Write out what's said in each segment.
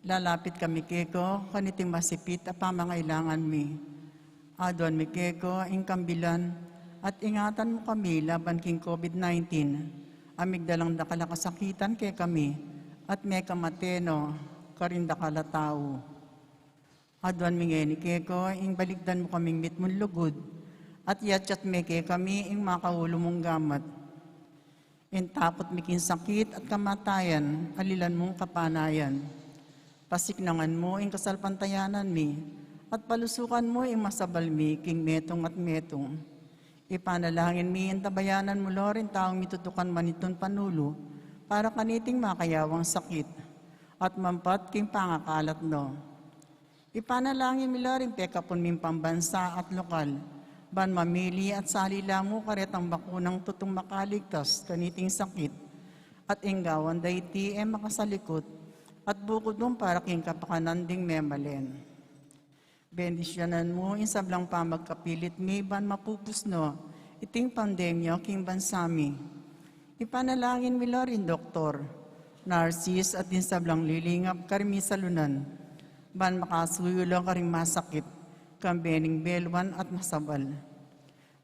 Lalapit kami keko, kaniting masipit at pamangailangan mi. Adon mi keko, ingkambilan, at ingatan mo kami laban king COVID-19. Amigdalang dakala kasakitan kay kami, at may kamateno, karinda kala tao. Adon mi ngeni keko, ing baligdan mo kaming mitmon lugod, at yatchat me kay kami, ing makaulo mong gamat. Intapot mikin sakit at kamatayan, alilan mong kapanayan. Pasiknangan mo ing kasalpantayanan mi, at palusukan mo ing masabal mi, king metong at metong. Ipanalangin mi ang tabayanan mo, Lord, in taong mitutukan maniton panulo, para kaniting makayawang sakit, at mampat king pangakalat no. Ipanalangin mi, Lord, in pekapon ming pambansa at lokal, ban mamili at salila mo karetang bakunang tutong makaligtas kaniting sakit, at inggawan dayti makasalikot, at bukod mong para king kapakananding memalen. Bendisyonan mo insablang pamagkapilit mi ban mapupusno, iting pandemya king bansami. Ipanalangin mi Lord in Doktor, Narcis at insablang lilingap karimi salunan, ban makasuyo lang karing masakit, kambening belwan at masabal.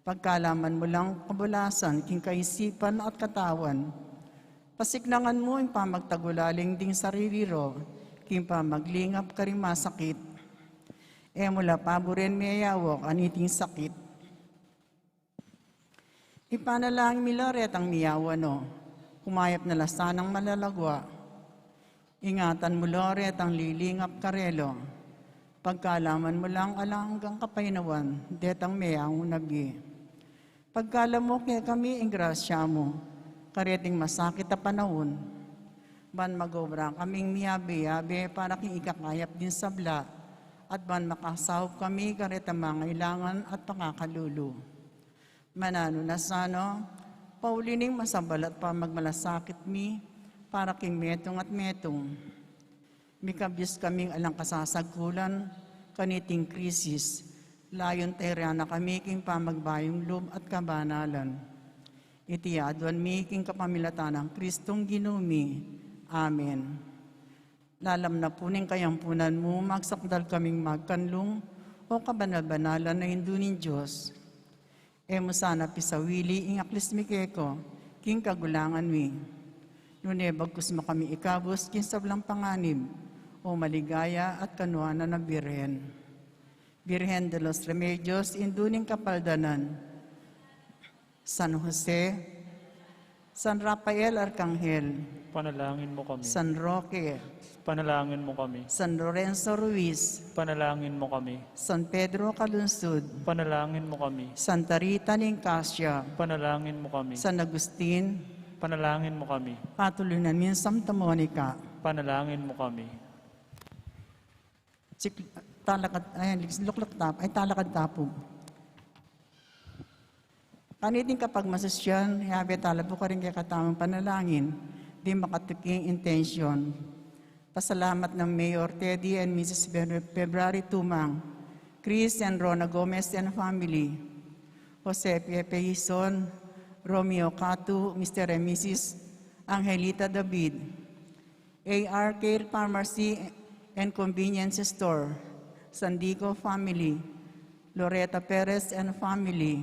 Pagkalaman mo lang kabulasan, king kaisipan at katawan, pasiknangan mo yung pamagtagulaling ding saririro, king pamaglingap ka rin masakit. Mula paboren may ayawok, aniting sakit. Ipanalangin mi Loret ang miyawa no, kumayap na lasanang malalagwa. Ingatan mo Loret ang lilingap karelo, pagkalaman mo lang alanggang kapaynawan, detang mayang nagi. Pagkalam mo kaya kami ing grasya mo, kareting masakit na panahon, ban magobra kaming miyabe-yabe para king ikakayap din sabla, at ban makasahop kami karetang mangailangan at pakakalulu. Manano na sano, paulining masabal at pamagmalasakit mi, para king metong at metong. Mikabis kaming alang kasasagkulan, kaniting krisis, layon terana kami king pamagbayong loob at kabanalan. Itiyadwan mi king kapamilatan ng Kristong ginumi. Amen. Lalam na puning kayampunan mo, magsakdal kaming magkanlong o kabanal-banalan na hindunin Diyos. Mo sana pisawili ing aklis mi keko, king kagulangan mi. Nunebag kusma kami ikabos, king sablang panganib, o maligaya at kanuana na Birhen. Birhen de los Remedios, induning kapaldanan. San Jose, San Rafael Arcangel, Panalangin mo kami. San Roque, Panalangin mo kami. San Lorenzo Ruiz, Panalangin mo kami. San Pedro Calunsud, Panalangin mo kami. Santa Rita Nicasio, Panalangin mo kami. San Agustin, Panalangin mo kami. Patulunan min Santa Monica, Panalangin mo kami. talakad tapog. Kaniting kapag masasyan, yabe talabo ka rin kaya katamang panalangin, di makatiking intensyon. Pasalamat ng Mayor Teddy and Mrs. February Tumang, Chris and Rona Gomez and family, Jose Pepe Hison, Romeo Catu, Mr. and Mrs. Angelita David, AR Care Pharmacy and Convenience Store, Sandico family, Loretta Perez and family,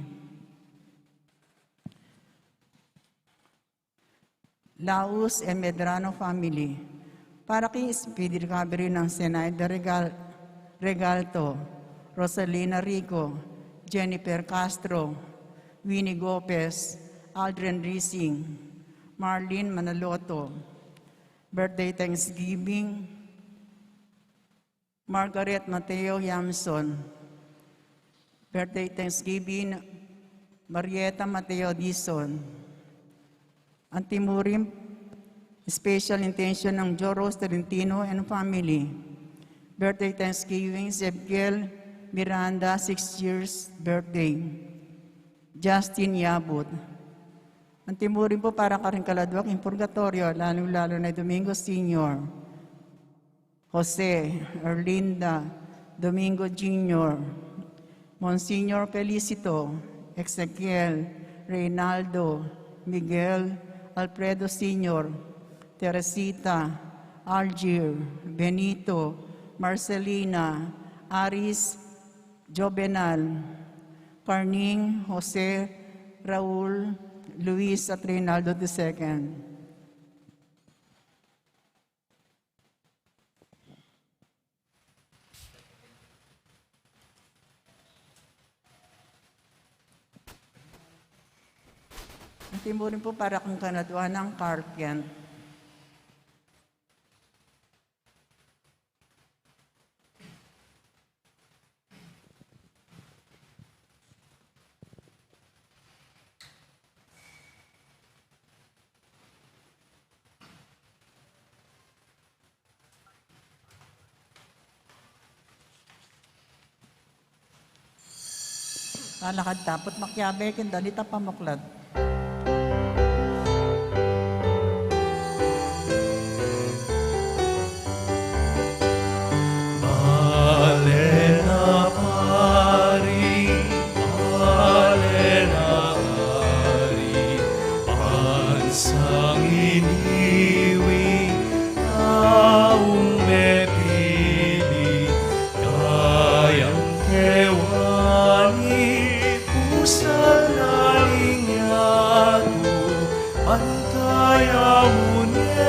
Laus and Medrano family, para kay speedy recovery ng Senaida Regalto, Rosalina Rico, Jennifer Castro, Winnie Gopez, Aldrin Rising, Marlene Manaloto, birthday Thanksgiving, Margaret Mateo Yamson, birthday Thanksgiving, Marieta Mateo Dison, Antimurim, special intention ng Joros Trentino and family, birthday Thanksgiving, Zebgiel Miranda, 6 years birthday, Justin Yabut. Antimurim po para ka rin kaladwak in purgatorio, lalo na Domingo Senior, Jose, Erlinda, Domingo Jr., Monsignor Felicito, Ezequiel, Reynaldo, Miguel, Alfredo Sr., Teresita, Algier, Benito, Marcelina, Aris, Jovenal, Carning, Jose, Raul, Luis at Reynaldo II. Ang timurin po para kung kanadwa ng Carpian. Talakad tapot makyabekin, dalita pamuklad. Alena pari, alena pari, pansang iniwi, taong mepili, kayang kewani, pusal na linyado, pantaya munye,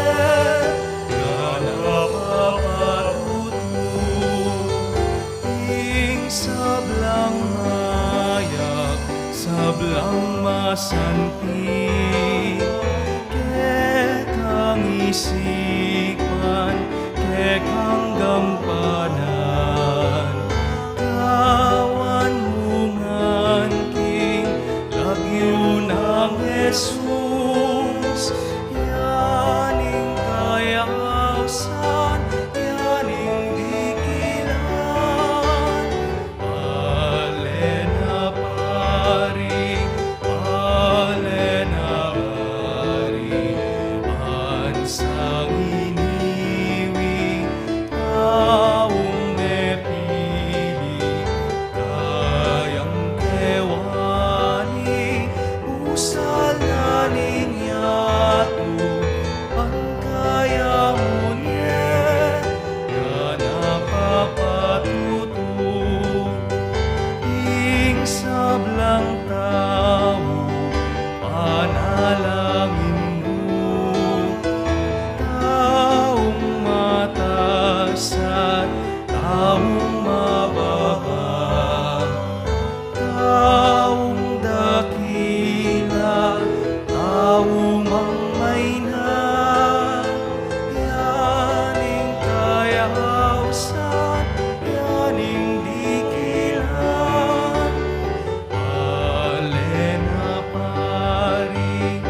sablang mayak, sablang masanti, kekang isipan, kekang gampanan, kawan mungan king, lagyo ng Jesus, yaning kayausan, yaning dikilan. Alena pari, pansang iniwi, taong mepili, kayang kewani, pusal na linyado, pangkaya munye, ganapapatuto. Ing sablang tao, panalangin mo, taong mataas at taong mababa, taong dakila, taong mangmayna, yaning kayausan, yaning dikilan. Alena pari,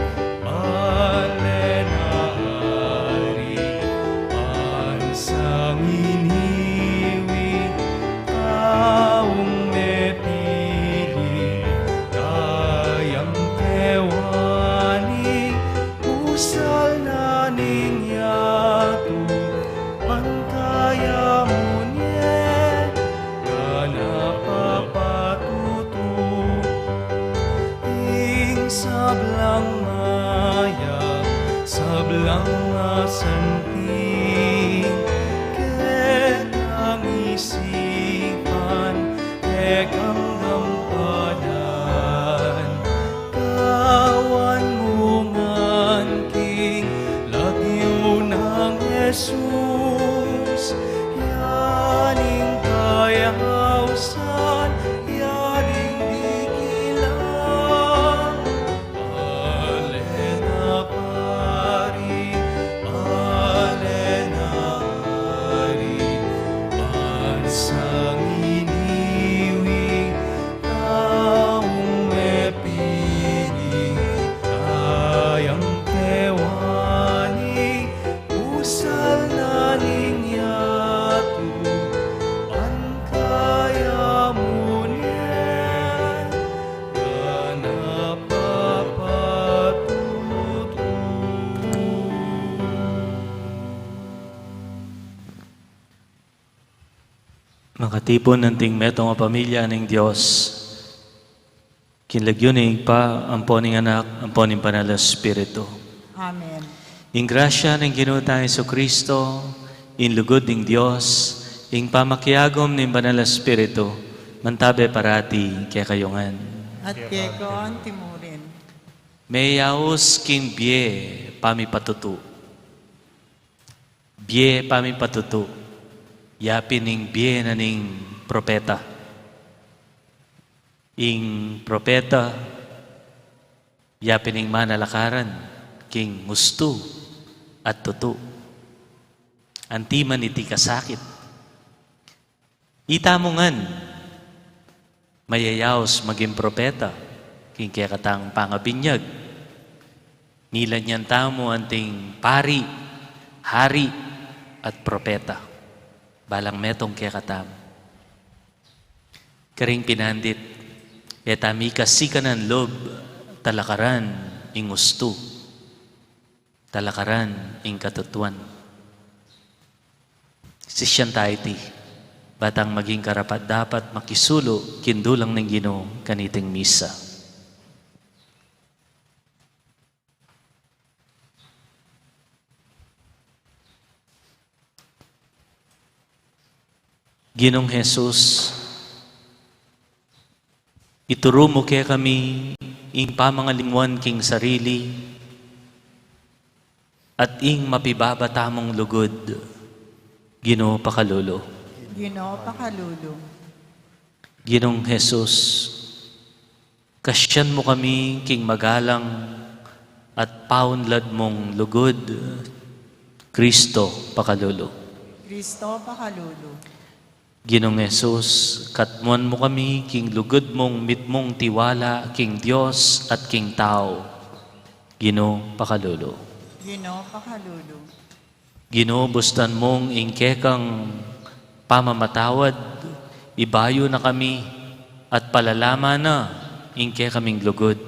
pansang iniwi, taong mepili, kayang kewani, pusal na ninyatu, pantaya munye, ganapapatuto. Ing sablang maya, sablang masanti, kekang isipan, kekang gampanan, kawan mungan king, lagyo ng Jesus, yaning kayausan, yaning dikilan. Alena pari, pansang iniwi, taong mepili, kayang kewani, pusal na linyatu, pangkaya munye, ganapapatuto. Makatipon ng ting metong nga pamilya ng Diyos. Kinlagyo ning pa, amponing anak, amponing panala Espiritu. Amen. In grasya ng Ginoo tayong Jesucristo, in lugod ng Diyos, in pamakiagom ng Banal na Espiritu, mantabe parati kaya kayongan. At kekon timurin. Mayaos king bie pamipatutu. Bie pamipatutu. Yapin ning bie na ning propeta. Ing propeta, yapin ning manalakaran, king gusto at tutu. Antiman iti kasakit. Ita mo ngan, mayayaos maging propeta, king kaya katang pangabinyag. Nila niyan tamo anting pari, hari, at propeta. Balang metong kaya katamo. Karing pinandit, etami kasikanan lob, talakaran, ing gusto. Talakaran, ing katutuan. Sisyan tayo ti, batang maging karapat dapat makisulo, kindulang ng Ginoo kaniting misa. Ginong Jesus, ituro mo kaya kami ing pamangalingwan king sarili at ing mapibabata mong lugod, Ginoo pakalolo. Ginoo pakalulo. Ginong Jesus, kasyan mo kami king magalang at paunlad mong lugod, Kristo pakalolo. Kristo pakalulo. Ginong Jesus, katmuan mo kami king lugod mong mitmong tiwala king Diyos at king tao. Ginoo pakalolo. Ginoo pakalulo. Ginoo bustan mong ingkekang pamamatawad, ibayo na kami at palalama na ingke kaming lugod.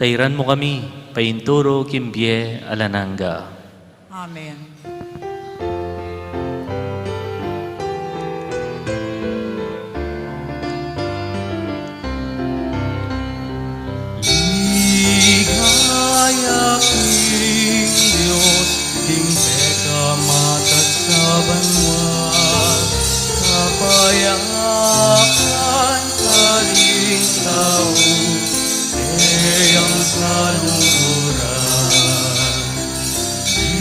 Tayran mo kami, painturo kimbye alananga. Amen. Ligaya king Diyos, king peka matag sa banwa, kapayakan kaling tao, eyang kaluhuran.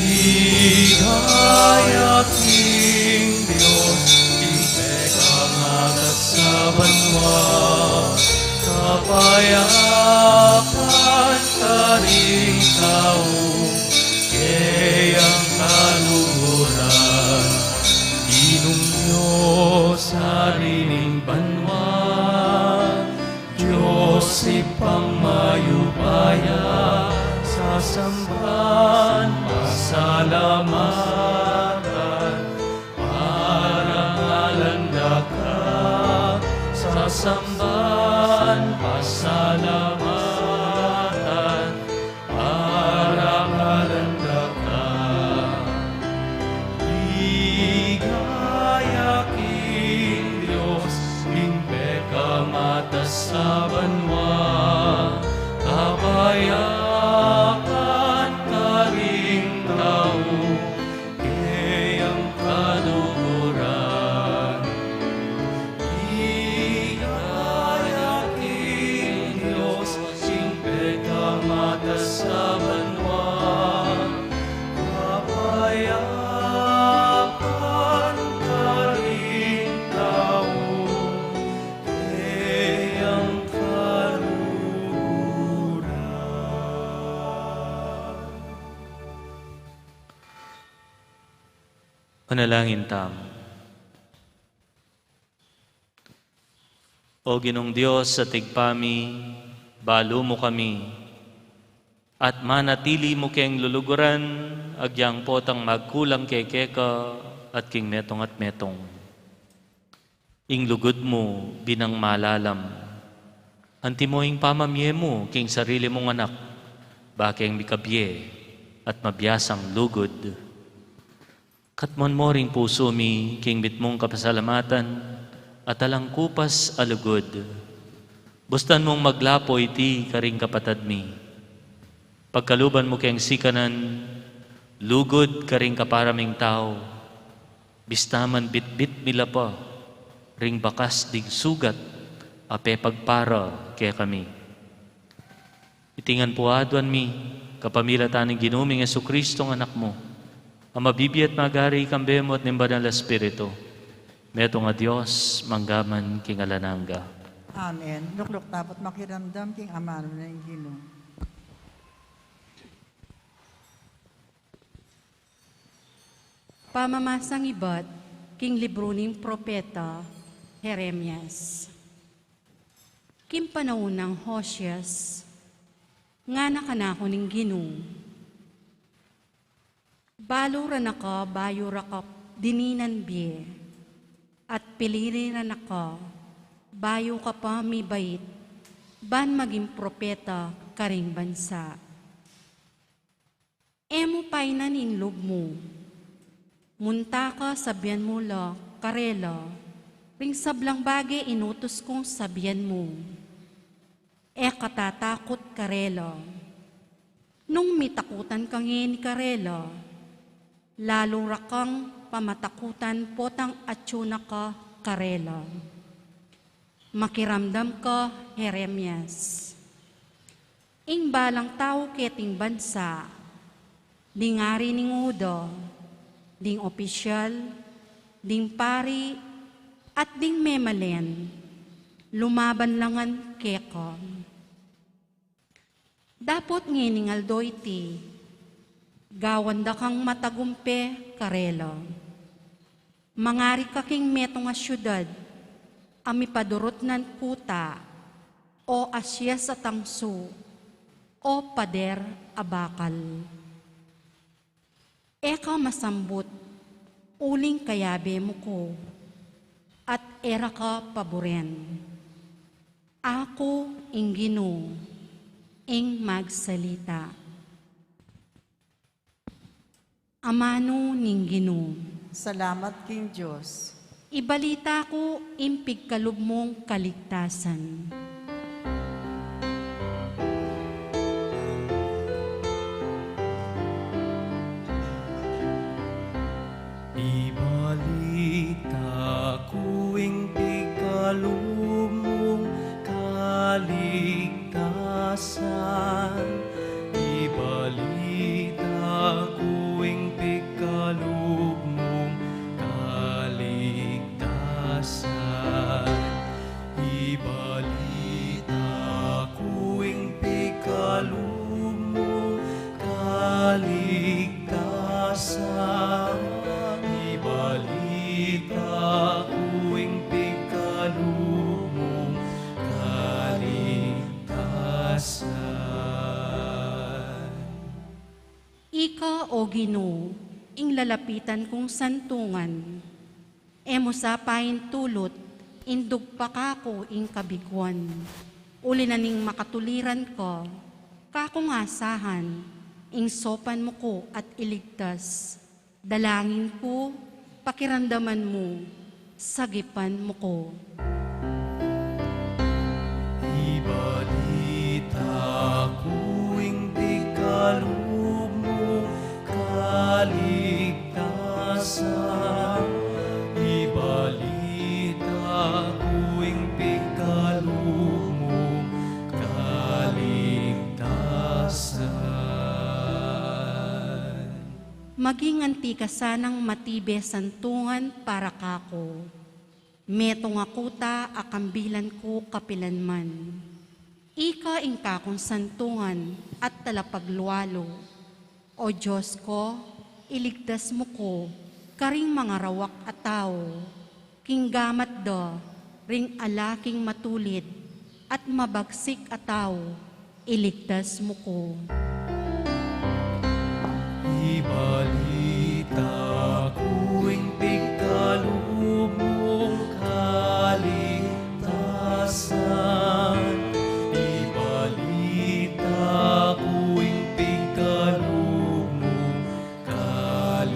Ligaya king Diyos, king peka matag sa banwa, kapayakan karing tao, kayang kaluhuran. Ginong Diyos harining banwa, Diyos ipangmayubaya, sasambahan pasalamatan, parangalanda ka, sasambahan pasalamatan, parangalanda ka. Ligaya king Diyos, king peka matas sa banwa, kapayakan karing tao, kayang kaluhuran. Ligaya king Diyos, king peka matas sa banwa, kapayakan karing tao, kayang kaluhuran. Panalangin tam. O Ginong Diyos sa tigpami, balo mo kami, at manatili mo keng luluguran, agyang potang magkulang kay keka at king metong at metong. Ing lugod mo binang malalam, anti mo ing pamamye mo king sarili mong anak, bakeng mikabye at mabiyasang lugod. Katmon mo ring puso mi, king bitmong kapasalamatan, at alang kupas alugod. Bustan mong maglapo iti karing kapatad mi. Pagkaluban mo keng sikanan, Lugod ka ring kaparaming tao, bistaman bitbit mila pa, ring bakas dig sugat, ape pagpara kaya kami. Itingan po aduan mi, kapamila taning ginuming Jesucristo ng anak mo, ang mabibiyat magari kambemo at nimba ng Espiritu, meto nga Diyos, manggaman king alananga. Amen. Lukluk tapot makiramdam king amano na yung Ginoo. Pamamasang ibat, king libro ning propeta, Jeremias. Kim panahon ng Hoseas, nga nakanako ning Ginoo. Balo ra naka, bayo ra ka, dininan biye, at piliri ra naka, bayo ka pa mi bait, ban maging propeta karing bansa. Emo pa'y naninlob mo, munta ka sabihan mo la, karela, ring sablang bagay inutos kong sabihan mo. Katatakot karela. Nung mitakutan kang ni karela, lalong rakang pamatakutan potang atsuna ka karela. Makiramdam ka, Jeremias. Ing balang tao keting bansa, ding ari ning udo, ding opisyal, ding pari, at ding memalen, lumaban langan keko. Dapot nginingal do iti, gawanda kang matagumpe karela. Mangari ka king metong a syudad, ami padurot nan kuta, o asya sa tangso, o pader abakal. Eka masambut, uling kayabe mo ko, at era ka paboren. Ako ing Ginoo, ing magsalita. Amano ning Ginoo. Salamat king Diyos. Ibalita ko impig kalub mong kaligtasan. Ibalita ko ing pikalumong kaligtasan. Ibalita ko ing pikalumong kaligtasan. Ibalita ko ing pikalumong kaligtasan. Ibalita ko ing pikalumong kaligtasan. Ika o Ginoo, ing lalapitan kong santungan, emo sapain tulot, indug pa kako ing kabiguan. Uli na ning makatuliran ko, kakong asahan, ing sopan mo ko at iligtas. Dalangin ko, pakiramdaman mo, sagipan mo ko. Ibalita ko ing pikalumong kaligtasan. Ibalita ko ing pikalumong kaligtasan. Maging antika sanang matibe santungan para kako. Metong akuta akambilan ko kapilanman. Ika ing kakong santungan at talapaglualo. O Diyos ko, iligtas mo ko, karing mga rawak at tao. King gamat do, ring alaking matulid, at mabagsik at tao, iligtas mo ko. Ibalita ko ing pikalumong kaligtasan. Ibalita ko ing pikalumong kaligtasan.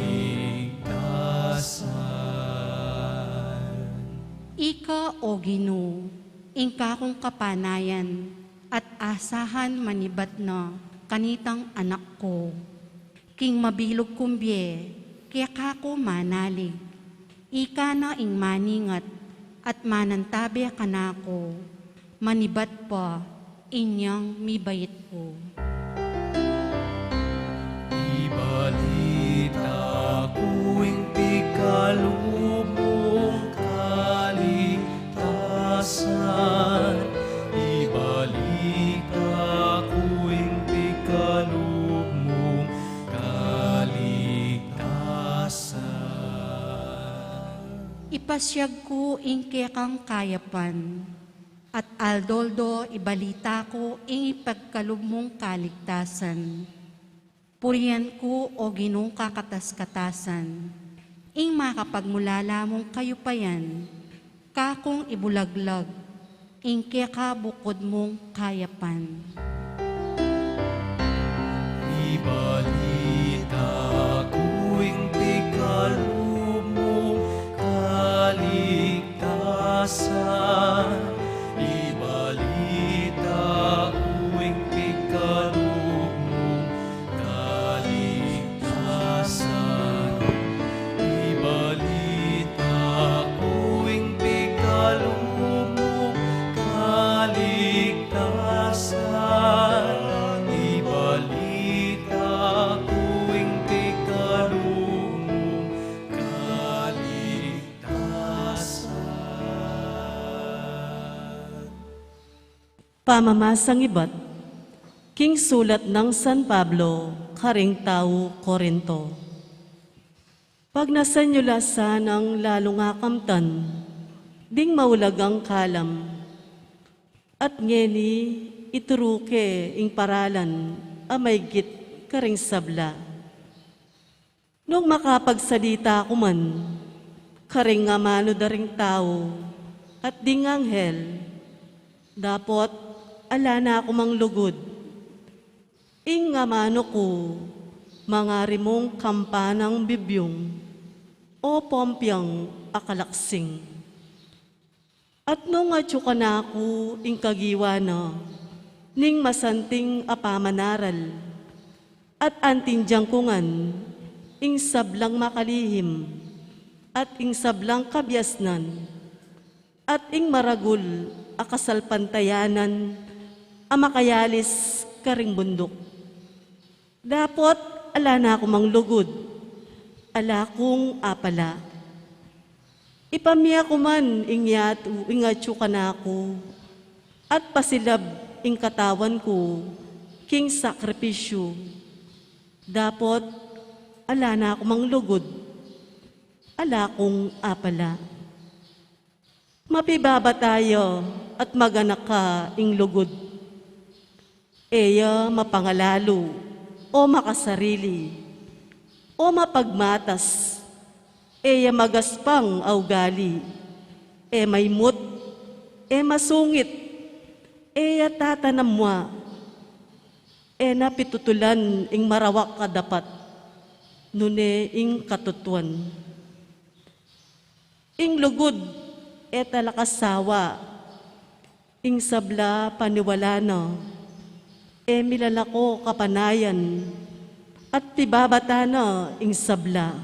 Ika o Ginoo, ing kakong kapanayan at asahan manibat na kanitang anak ko. king mabilog kumbye, kaya kako manalig. Ika na ing maningat, at manantabi kanako, manibat pa, inyang mibayit ko. Ibalita kuing pikalubong kaligtasan. Ibalita kuing pikalubong kaligtasan. Ipasyag ko ing kekang kayapan, at aldoldo ibalita ko ing ipagkalubmong kaligtasan. Purihan ko o ginong kakatas-katasan, ing makapagmulala mong kayupayan, kakong ibulaglag, ing kekabukod mong kayapan. Ibalita kuing pikalubong kaligtasan. Ibalita kuing pikalubong kaligtasan. Ibalita kuing pikalubong kaligtasan. Ibalita kuing pikalubong kaligtasan. Pamamasang ibat, King Sulat ng San Pablo, Karing Tao, Corinto. Pag nasanyulasan ang lalong akamtan, ding maulagang kalam, at ngeni ituruke ing paralan, amay git karing sabla. Nung makapagsalita ko man, karing nga mano daring tao, at ding anghel, dapot ala na ako mang lugod. Ing nga mano ko, mga rimong kampanang bibyong, o pompyang akalaksing. At nung atsuka na ako, ing kagiwa na, ning masanting apamanaral, at antindyang kungan, ing sablang makalihim, at ing sablang kabyasnan, at ing maragul, akasalpantayanan, amakayalis karing bundok. Dapot, ala na ako mang lugod, ala kong apala. Ipamiya ko man ingyatu, ingatyo ka na ako, at pasilab ing katawan ko, king sakripisyo. Dapot, ala na ako mang lugod, ala kong apala. Mapibaba tayo at maganak ka ing lugod. Eya mapangalalo o makasarili o mapagmatas. Eya magaspang augali. E maymut. E masungit. Eya tatanamwa. E napitutulan ing marawak kadapat. Nune ing katutuan. Ing lugod e talakasawa, ing sabla paniwala na, e milalako kapanayan, at tibabata na ing sabla.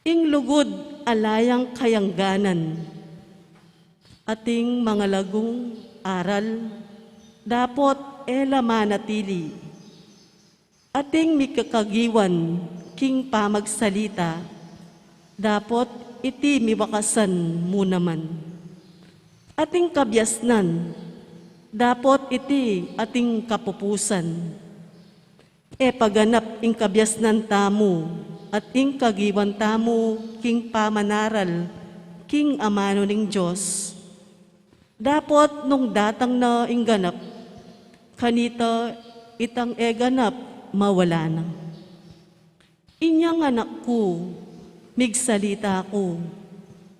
Ing lugod alayang kayangganan, ating mga lagong aral, dapot e lamanatili, ating mikakagiwan king pamagsalita, dapot iti miwakasan mo naman. Ating kabyasnan, dapot iti ating kapupusan. E paganap ing kabyasnan tamo, at ing kagiwan tamo, king pamanaral, king amano ning Diyos. Dapot nung datang na ing ganap, kanita itang e ganap, mawala na. Inyang anak ko, migsalita ko,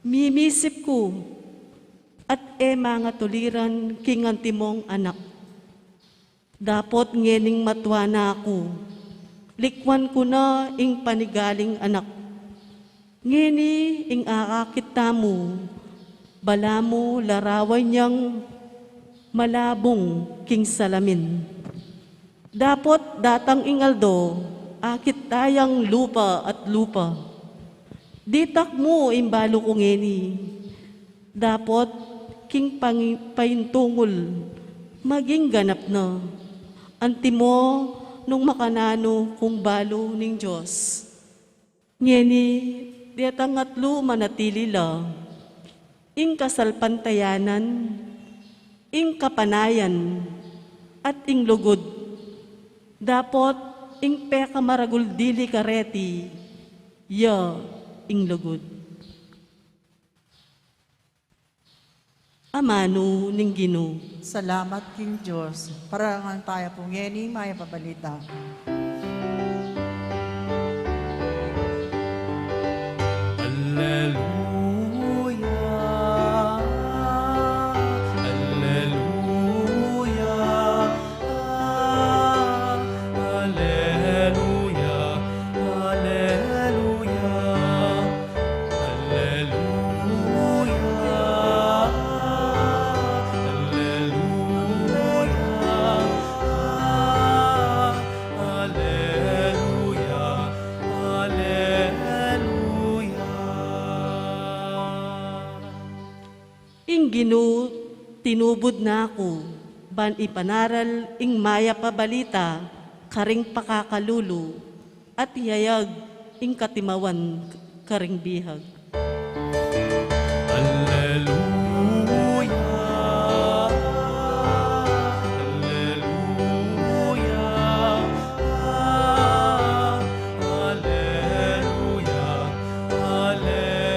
mimisip ko, at e mga tuliran kingantimong anak. Dapot ngening matwa na ako, likwan ko na ing panigaling anak. Ngeni ing akakit tamo, bala mo larawan niyang malabong king salamin. Dapot datang ingaldo, akit tayang lupa at lupa. Ditak mo imbalo kong eni. Dapot king paintungol maging ganap na. Antimo nung makanano kung balo ning Diyos. Ngeni, diatangatlo manatili la. Ing kasalpantayanan, ing kapanayan, at ing lugod. Dapot ing peka maragul dili kareti, ya ing lugod. Amano ning Ginoo. Salamat King Diyos. Parangan tayo po ngeni, maya pabalita. Alleluia, Alleluia, Alleluia, Alleluia, Alleluia, Alleluia. Ing Ginoo, tinubod na ako, ban ipanaral ing maya pabalita, karing pakakalulu, at yayag ing katimawan karing bihag. Alleluia, Alleluia, Alleluia, Alleluia.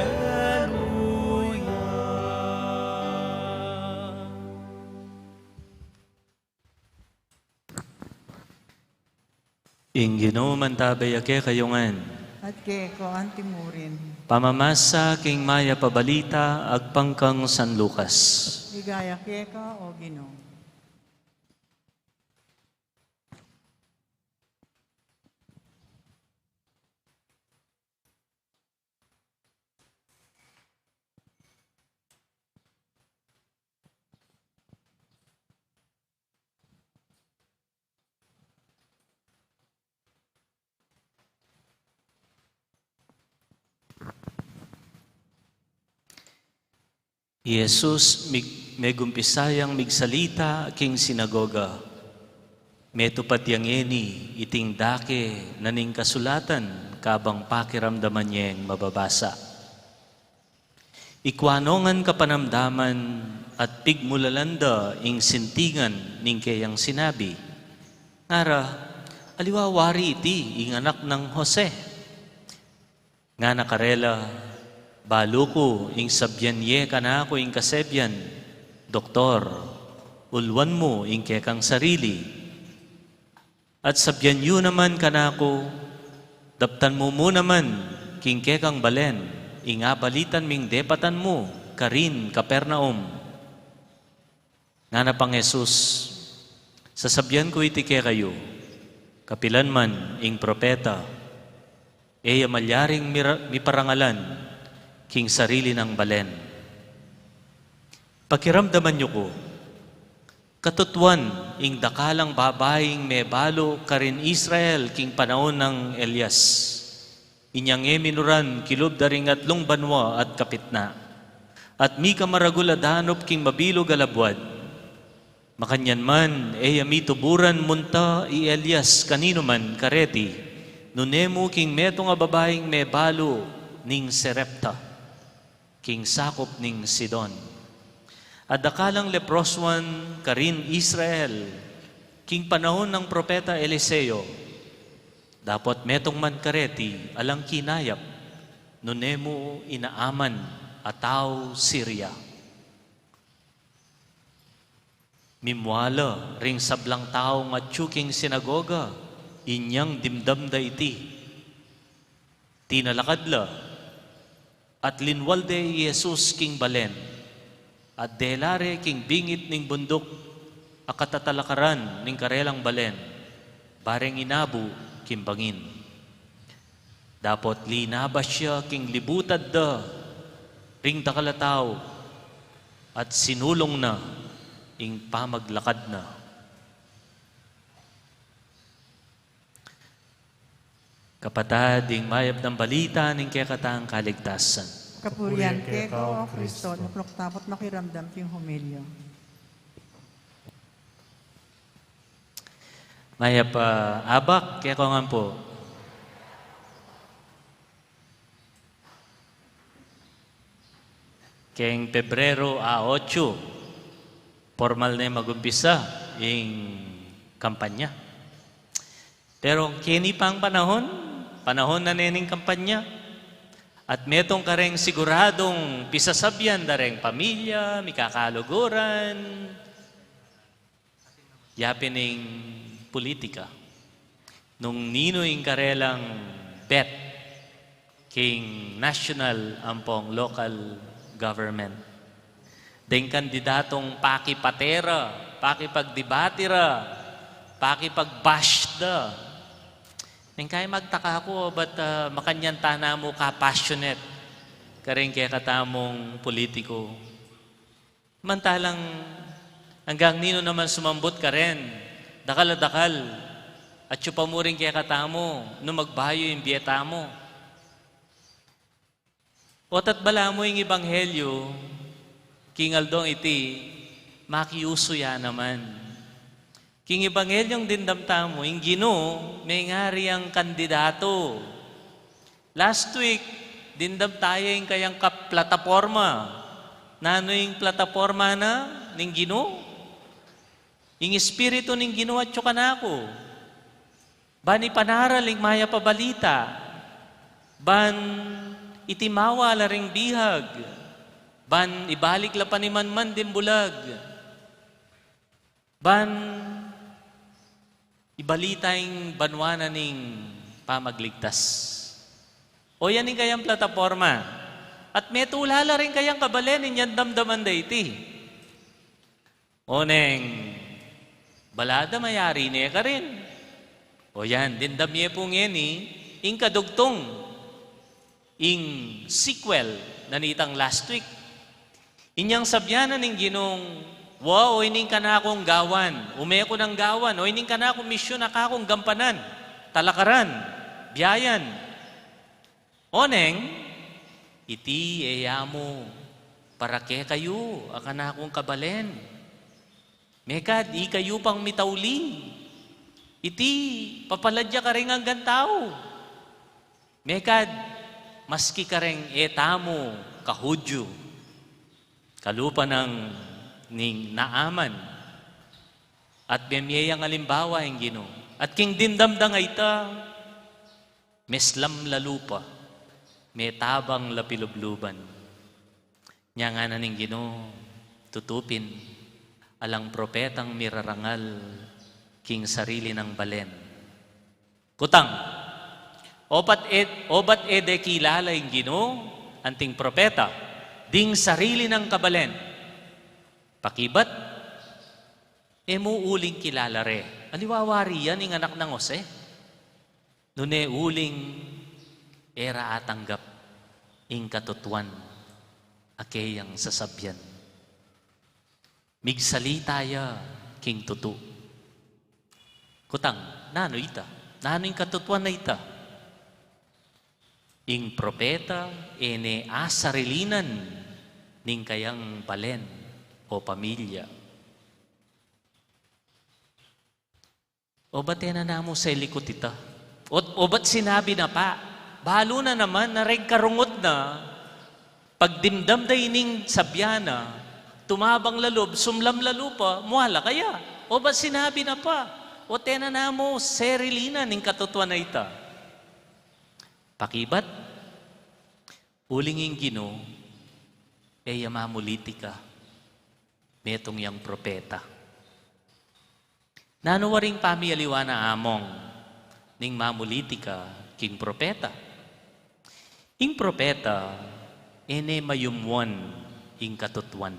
Ing Ginoo mantabay ake kayungan. At keko antimurin. Pamamasa king maya pabalita agpangkang San Lucas. Ligaya keka o Ginoo. Jesus megumpisayang migsalita king sinagoga. Metupat yang eni iting dake naning kasulatan kabang pakiramdaman niyeng mababasa. Ikwanongan kapanamdaman at pigmulalanda ing sintingan ning kayang sinabi. Ngara, aliwawari iti ing anak ng Jose. Nga nakarela, balo ko ing sabyan ye kanako ing kasebyan, Doktor, ulwan mo ing kekang sarili. At sabyan yu naman kanako, daptan mo naman king kekang balen, ing abalitan ming depatan mo, karin Kapernaum. Nga na pang Jesus, sasabyan ko iti kayo, kapilan man ing propeta, eya malyaring miparangalan, king sarili ng balen. Pakiramdaman niyo ko, katutuan ing dakalang babaeng may balo karin Israel king panahon ng Elias. Inyang minuran kilob daring atlong banwa at kapitna. At mi kamaragul adanop king mabilog alabwad. Makanyan man, mi tuburan munta i Elias kanino man kareti. Nunemo king meto nga babaeng may balo ning Serepta, king sakop ning Sidon. At dakalang leproswan karin Israel, king panahon ng propeta Eliseo, dapat metong man kareti alang kinayap, nunemo inaaman ataw Syria. Mimwala ring sablang tao nga tsuking sinagoga, inyang dimdam da iti. Tinalakadla, at linwalde Jesus king balen, at delare king bingit ning bundok, akatatalakaran ning karelang balen, bareng inabu king bangin. Dapot linabas siya king libutad da, ring takalataw, at sinulong na, ing pamaglakad na. Kapatading mayap ng balita ning kekatang kaligtasan. Kapurian keko, O Kristo, naplok tapot makiramdam king humilyo. Mayap abak, kaya ko nga po. Keng Pebrero 8, formal na magumpisa yung kampanya. Pero kini pang panahon na nening kampanya, at metong kareng siguradong pisasabyan dareng pamilya, mikakaluguran, yapining politika. Nung nino yung karelang bet king national ampong local government. Deng kandidatong pakipatera, pakipagdebatira, pakipagbashda. Neng kaya magtaka ako, ba't makanyan tana mo ka-passionate ka rin kaya katamong politiko. Mantalang hanggang nino naman sumambot ka rin, dakal-dakal, at chupa mo rin kaya katamo, nung magbayo yung biyeta mo. Otat bala mo yung ebanghelyo, King Aldong iti, makiuso ya naman. King ebanghelyong dindamta mo, yung Ginoo, may ngari ang kandidato. Last week, dindam tayo yung kayang plataforma. Nano yung plataforma na, ning Ginoo? Yung espiritu ning Ginoo at tsuka na ako. Ban ipanaraling maya pabalita. Ban itimawa laring bihag. Ban ibalik la panimanman din bulag. Ban ibalita yung banwana ning pamagligtas. O yan yung kayang plataforma. At may tulala rin kayang kabalenin yan damdaman da iti. O neng balada mayari niya ka rin. O yan, dindamye pong yan ing kadugtong, ing sequel na nitang last week. Inyang sabyanan ng Ginong, wow, o ining ka na akong gawan, umeko ng gawan, o ining ka na akong misyon na akong gampanan, talakaran, biyayan. O neng, iti eyamo, para ke kayo, akan akong kabalen. Mekad, di kayo pang mitawli. Iti, papaladya ka rin ang gantao. Mekad, maski ka rin etamo, kahudyo. Kalupa ng ning naaman. At bemyayang alimbawa yung Ginoo. At king dindamdang ay ita, meslam lalupa, may tabang lapilubluban. Nya nga na ning Ginoo, tutupin, alang propetang mirarangal, king sarili ng balen. Kutang, obat ede kilala yung Ginoo, anting propeta, ding sarili ng kabalen. Pakibat, uling kilala re. Aliwawari yan, yung anak ng Jose. Nune uling era atanggap, ing katutuan, akeyang sasabyan. Migsalita ya, king tutu. Kutang, nano ita? Nano yung katutuan na ita? Ing propeta, ene asarilinan, ning kayang balen o pamilya. O ba't na namo sa likod ita? O ba't sinabi na pa? Balo na naman, narigkarungot na, pagdimdam da ining sabyana, tumabang lalob, sumlam lalupa, muhala kaya. O ba't sinabi na pa? O tena na mo, serilina ning katutuan na ita. Pakibat, uling yung Ginoo, yamamulitika, metong yang propeta. Nanuwaring pamialiwa na among, ning mamulitika, king propeta. Ing propeta, ene mayumwan, ing katutuan.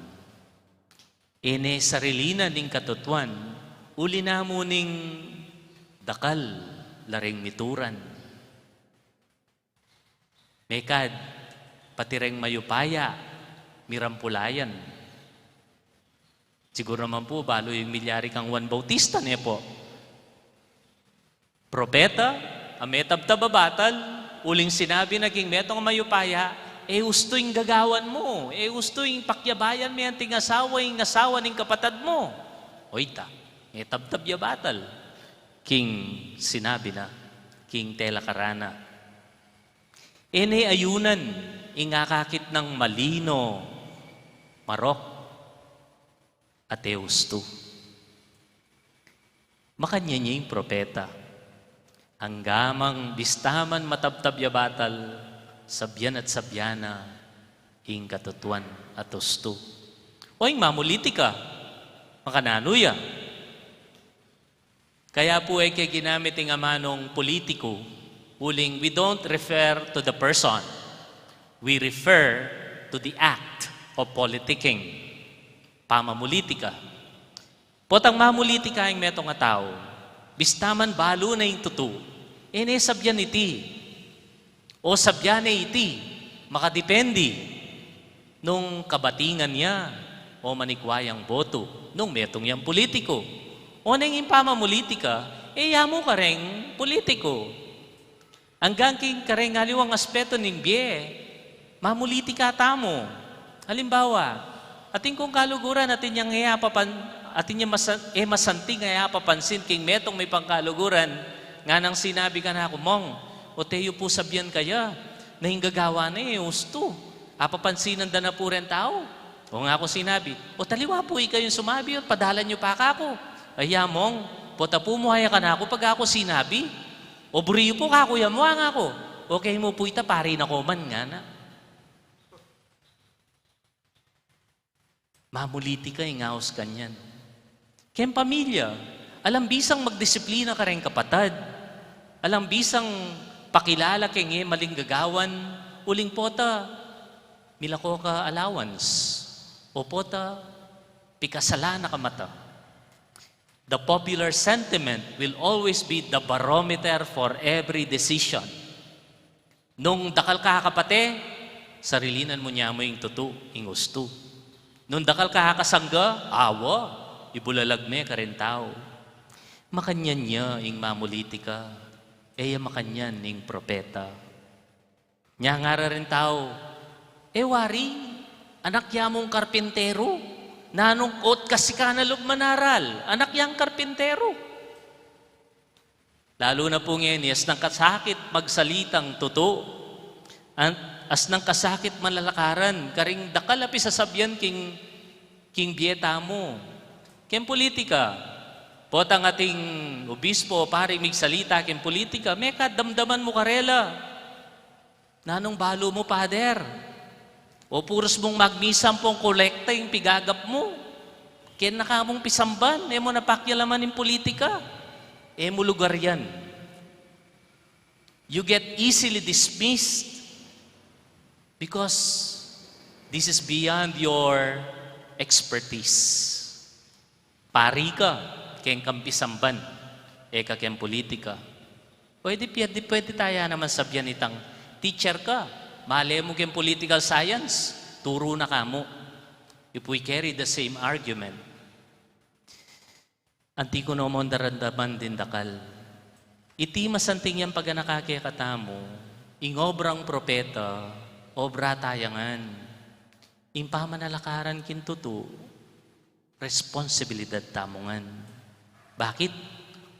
Ene sarilina ning katutuan, uli na mo ning dakal, laring mituran. Mekad, patireng mayupaya, mirampulayan. Siguro naman po, balo yung milyari kang Juan Bautista niya po. Propeta, ametabtab batal, uling sinabi naging metong mayupaya, gusto yung gagawan mo, gusto yung pakyabayan mo yung asawa ng kapatad mo. Oita, tabtab ya batal. King sinabi na, king telakarana. Ayunan, ingakakit ng malino, marok, at gusto. Makanya niya yung propeta. Hanggamang bistaman matabtab ya batal, sabyan at sabyana, ing katutuan at gusto. O yung mamuliti ka, makananuya. Kaya po ay kaya ginamit ang amanong politiko, uling we don't refer to the person, we refer to the act of politicking. Pamamulitika. Potang mamulitika ang metong nga tao, bistaman balo na yung tutu, sabyan iti, o sabyan iti, makadependi nung kabatingan niya, o manikwayang boto, nung metong yang politiko. O nang yung pamamulitika, yamo ka rin politiko. Hanggang king ka rin haliwang aspeto ng biye, mamulitika tamo. Halimbawa, ating kung kaluguran, atin yung atin yung masanting nga papansin king metong may pangkaluguran, nga nang sinabi ka na ako, Mong, o teyo po sabyan kaya, na hinggagawa na gusto. Apapansinan da na po rin tao. O nga ako sinabi, o taliwa po ikayong sumabi at padalan nyo pa ako. Ay Mong, pota po mo haya ka na ako pag ako sinabi. O buriyo po kakuya mo nga ako. Okay mo po ita, pari na ko man nga na. Mamuliti ka, ingaos kanyan. Kaya pamilya, alam bisang magdisiplina ka rin kapatad. Alam bisang pakilala kay maling gagawan, uling pota, milako ka allowance. O pota, pikasala na kamata. The popular sentiment will always be the barometer for every decision. Nung dakal ka kapate, sarilinan mo niya mo yung tutu, yung gusto. Nung dakal ka kasangga, awa, ibulalag me ka rin tao. Makanyan niya yung mamulitika, makanyan yung propeta. Nya ngara rin tao, wari, anak yamong karpintero, nanungkot kasi ka na lugmanaral, anak yang karpintero. Lalo na po ngayon, as ng kasakit magsalitang totoo, as ng kasakit malalakaran, karing dakalapi sasabyan king bieta mo. King politika, potang ating obispo, paring migsalita king politika, meka damdaman mo karela. Nanong balo mo, pader? O puros mong magmisam pong kolekta yung pigagap mo. Ken nakamong pisamban, mo napakyalaman yung politika. Mo lugar yan. You get easily dismissed because this is beyond your expertise. Pari ka, ken kampisamban, ken politika. Pwede tayo naman sabyan itang teacher ka, mali mo ken political science, turo na ka mo. If we carry the same argument, anti ko naman darandaman din dakal. Iti masanting yan pag nakakikatamo, ing obrang propeta, obra tayangan, ing pamanalakaran kintuto, responsibilidad tamongan. Bakit?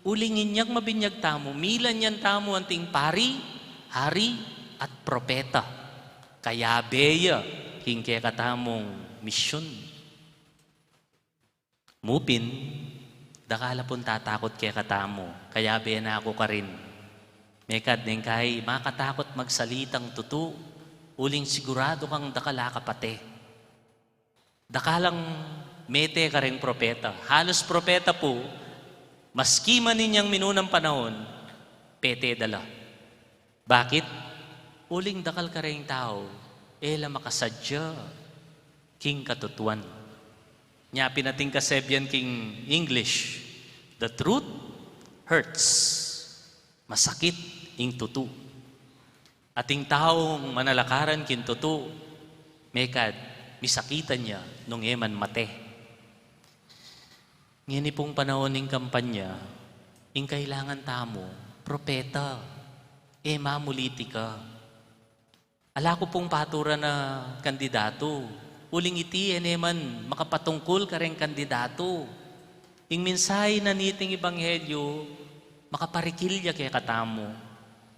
Ulingin niyang mabinyag tamo, milan yan tamo anting pari, hari, at propeta. Kaya beya, hingke katamong misyon. Mupin, dakala pong tatakot kaya katamo, kaya beya na ako ka rin. Mekad ning kay makatakot magsalitang tutu, uling sigurado kang dakala kapate. Dakalang mete ka rin propeta. Halos propeta po, maski man ninyang minunang panahon, pete dala. Bakit? Uling dakal ka rin tao, ela makasadya, king katutuan. Nya pinating kasebyan king English, the truth hurts. Masakit ing tutu. Ating taong manalakaran kin tutu, mekad, misakitan niya nung eman mate. Ngini pong panahon ng kampanya, ing kailangan tamo, propeta, mamuliti ka. Ala ko pong patura na kandidato. Uling iti, man, makapatungkol ka rin kandidato. Ing minsay na niting ebanghelyo, makaparikilya kay katamo.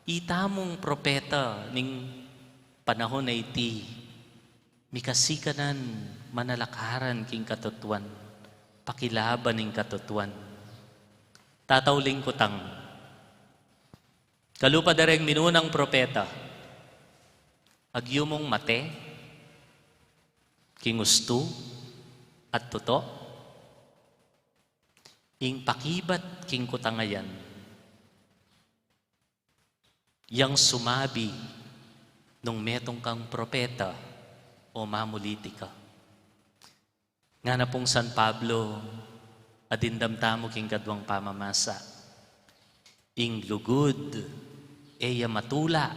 Itamong propeta ning panahon na iti, mikasikanan manalakaran king katutuan, pakilaban ning katutuan. Tatawling kutang, kalupa dareng minunang propeta, agyumong mate, king gusto at tuto, ing pakibat king kutangayan, yang sumabi nung metong kang propeta o mamuliti ka. Nga na pong San Pablo, adindamtamo king kadwang pamamasa, ing lugod, eya matula,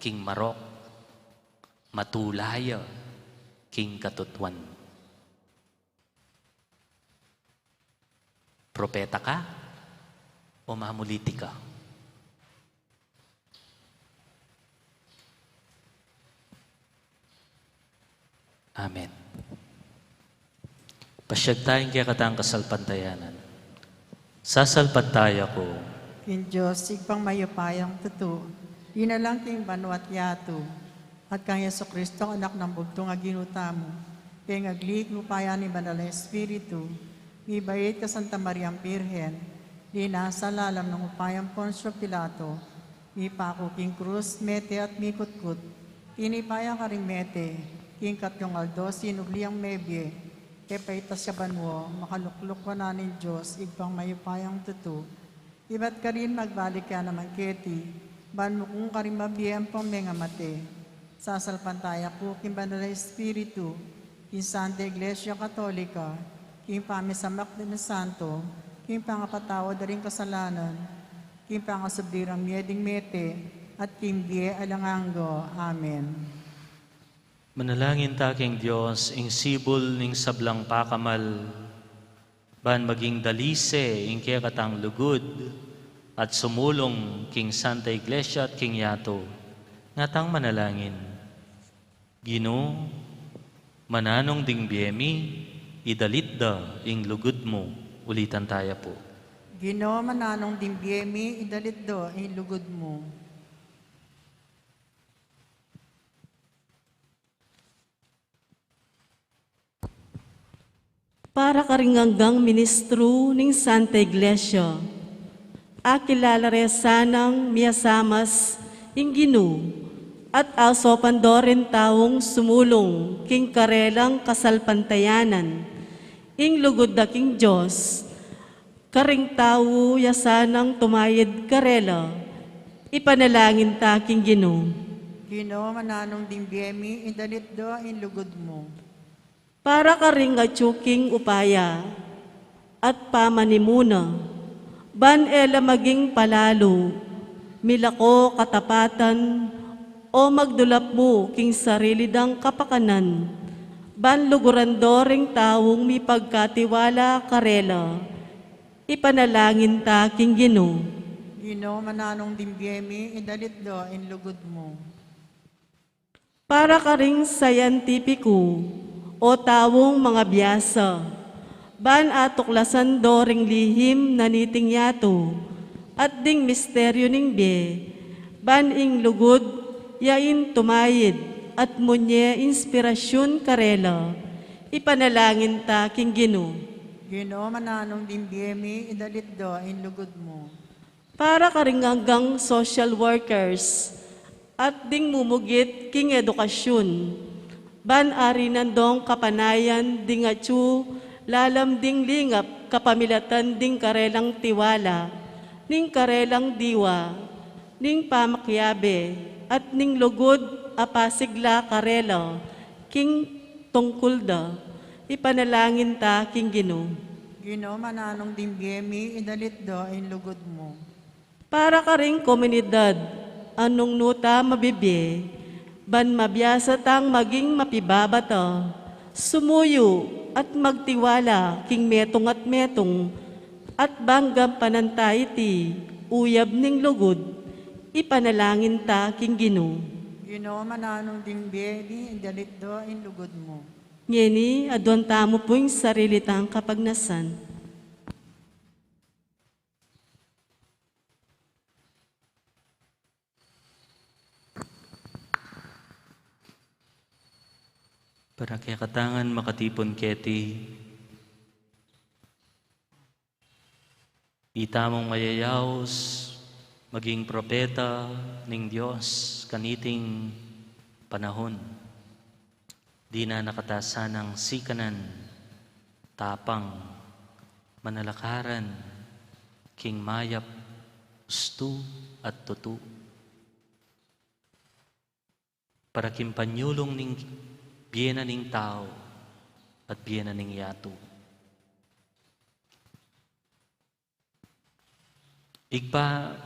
king marok, matulaya, king katutuan. Propeta ka o mamuliti ka? Amen. Pasyag tayong kaya katang kasalpantayanan. Sasalpantaya ko, King Diyos, igpang mayupayang tuto, inalang king banwat yato, at kang Yeso Kristo, anak ng bugtong aginuta mo, kaya ngaglik upaya ni Banal na Espiritu, ibait ka Santa Mariang Birhen, di nasa lalam ng upayang Ponsyo Pilato, ipako king krus, mete at mikutkut, inipaya ka rin mete, king katyong aldo, sinugliang mebye, kaya paitas ka banwo, makalukluk ko na ng Diyos, igpang mayupayang tuto, iba't ka rin magbalik ka naman keti, ban mo kung ka rin mabiyang pang mga mate, sasalpantaya ko king Banal na Espiritu, king Santa Iglesia Katolika, king pamisamak din na Santo, king pangapatawa da rin kasalanan, king pangasubdirang miyeding mete, at king biye alangango. Amen. manalangin ta king Diyos, ing sibol ning sablang pakamal, ban maging dalise ing kaya katang lugod, at sumulong king Santa Iglesia at king Yato, ngatang manalangin. Gino, mananong ding biyemi, idalit da ing lugod mo, ulitan tayo po. Ginoo mananong dimbyemi, idalit do, ilugod mo. Para karinganggang ministro ning Santa Iglesia, akilala sanang miyasamas ing Gino, at also pandorin taong sumulong king karelang kasalpantayanan, ing lugod da king Diyos, karing tao yasanang tumayid karela, ipanalangin ta king Gino. Ginoo mananong dimbyemi, idalit do, ilugod mo. Para karing atsuking upaya at pamanimuna, ban ela maging palalo, milako katapatan, o magdulap mo king sarili dang kapakanan, ban luguran ring taong mi pagkatiwala karela, ipanalangin ta king Gino. Ginoo mananong dimbyemi, idalit do, ilugod mo. Para karing sayantipiko, o tawong mga biyasa, ban atuklasan doring lihim na niting yato, at ding misteryo ning be, ban ing lugod, yain tumayid, at munye inspirasyon karela, ipanalangin ta king Gino. Ginoo mananong dimbyemi, idalit do, ilugod mo. Para karinganggang social workers, at ding mumugit king edukasyon, ban ari nandong kapanayan ding atsu, lalam ding lingap kapamilatan ding karelang tiwala, ning karelang diwa, ning pamakyabe, at ning lugod apasigla karela, king tungkulda, ipanalangin ta king Gino. Ginoo mananong dimbyemi, idalit do, ilugod mo. Para karing komunidad, anong nuta mabibi, ban mabiyasa tang maging mapibabata, sumuyo at magtiwala king metong at metong, at banggam panantay ti uyab ning lugod, ipanalangin ta king Ginoo. Ginoo mananong ding biyedi, dalit do in lugod mo. Ngeni, adwan tamo po yung sarili tang kapagnasan. Para kaya katangan makatipon keti, itamong mayayaos, maging propeta ning Diyos kaniting panahon. Di na nakatasan ng sikanan, tapang, manalakaran, king mayap, gusto at tutu. Para kimpanyulong ning biyena ning tao at biyena ning yato. Igpa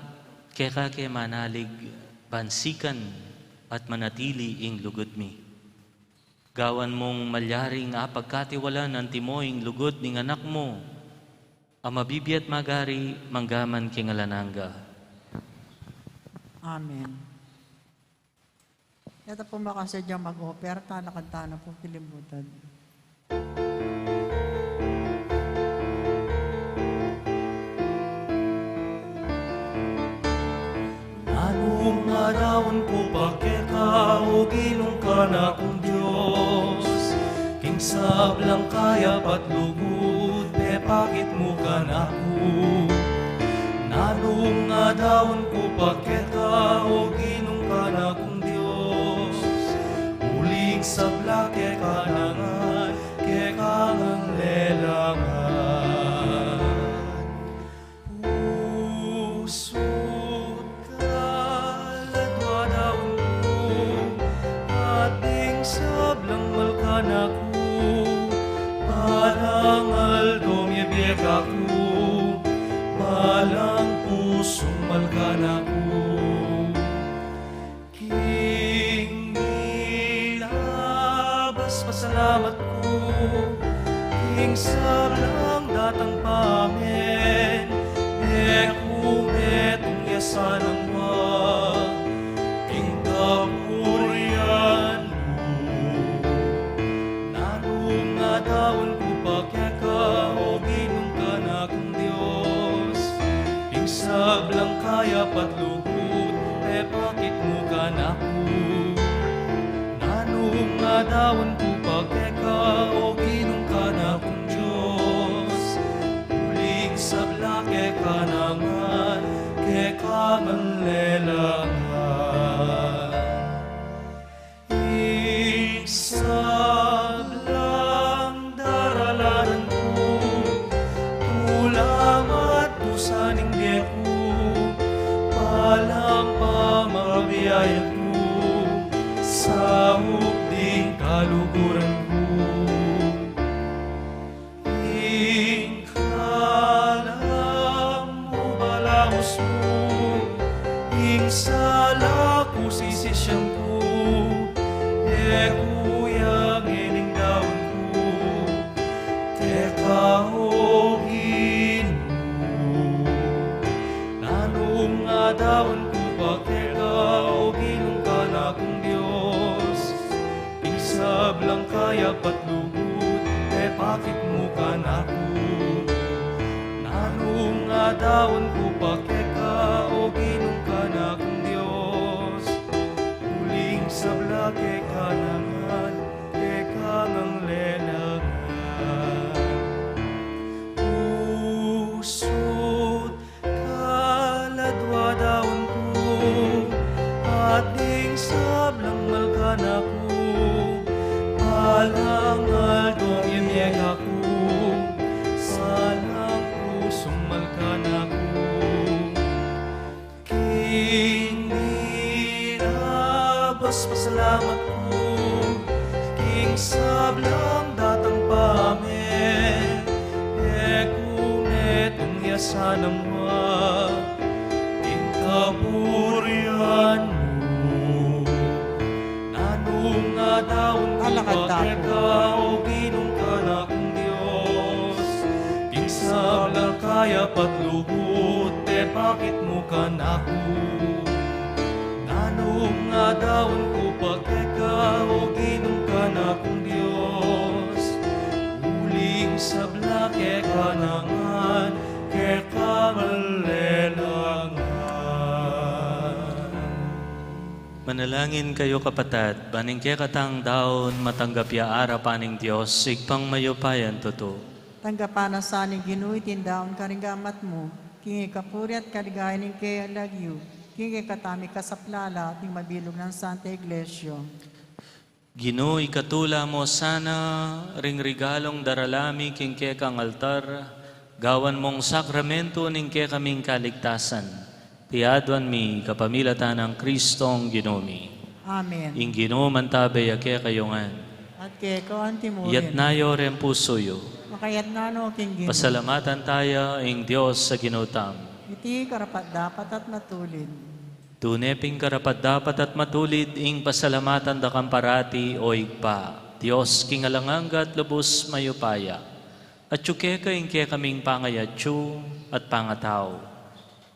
kaya manalig bansikan at manatili ing lugod mi. Gawan mong malyaring apagkatiwalan ang timoing lugod ning anak mo, ang mabibiyat magari manggaman king alananga. Amen. Ito po makasadya mag-operta, nakanta na po kilimutan. Anong adawon ko pakeka o ginong ka na kong Diyos? King sablang kaya patlugod, pakit mo ka na ko. Nanong adawon ko pakeka o ginong ka na kong Diyos? Uling sabla ke kanangan, ke kangang lelangan. Pusod kaladwadaon ko, ating sablang malkan ako, parang aldom yabiyek ako, balang pusong malkan ako. King nilabas pasalamat ko, King sablang datang pamen, kumetong yasan ang wag, king kapurian mo. Nanong adawon ko pakyaka o ginong ka na kong Diyos, king sablang kaya patlugod, bakit mo ka na ko? Nanong adawon ko pakyaka o ginong ka na kong Diyos, uling sabla ke kanangan, ke kanganlelangan. Isablang daralanan ko, tulang at pusaning ko, palang pamabiyayan ko, sa hukding kaluguran ko. Sala ko sisisyan ko, kuyang ining daon ko, kahogin mo. Nanong daon ko kahogin ka na kong Diyos, isablang kaya patlugod, bakit mo ka na ko? Nanong daon ko kahogin ka na kong Diyos, uling sabla ke kanangan, ke kangang lelangan. Pusod kaladwadaon ko, ating sablang malkan ako, palang aldong imyek ako, salang pusong malkan ako. King nilabas pasalamat ko, King sablang datang pamen, kumetong yasan ang wag, King kapurian mo. Nanong adawon ko pakeka o ginong ka na kong Diyos, King sablang kaya patlugod, bakit mo ka na ko? daon ko pagkeka o ginong ka na kong Diyos. Uling sabla keka nangan, keka malelangan. Manalangin kayo kapatad, baning kaya katang daon matanggap ya ara paning Diyos, sigpang mayupayan totoo. Tanggapan na sa ni Ginuy tindaon karinggamat mo, kingi kapuri at kaligayan ng kaya lagyo, kingi katami kasaplala at mabilog ng Santa Iglesia. Ginoo, ikatula mo sana ring regalong daralami king kaya kang altar, gawan mong sakramento ning kaya kaming kaligtasan. Tiadwan mi kapamilatan ng Kristong Ginomi. Amen. Ing Ginoo mantabay ake kayongan. At kaya ko Iyat antimurin. nayo ren pusoyo. Makayat na no king Ginuy. Pasalamatan tayo ing Diyos sa ginutam. Iti karapat dapat at matulid. Tuneping karapat dapat at matulid ing pasalamatan da kamparati o igpa. Diyos kingalanganga at lubos mayupaya. At tsukeka ing kaya kaming pangayatsu at pangataw.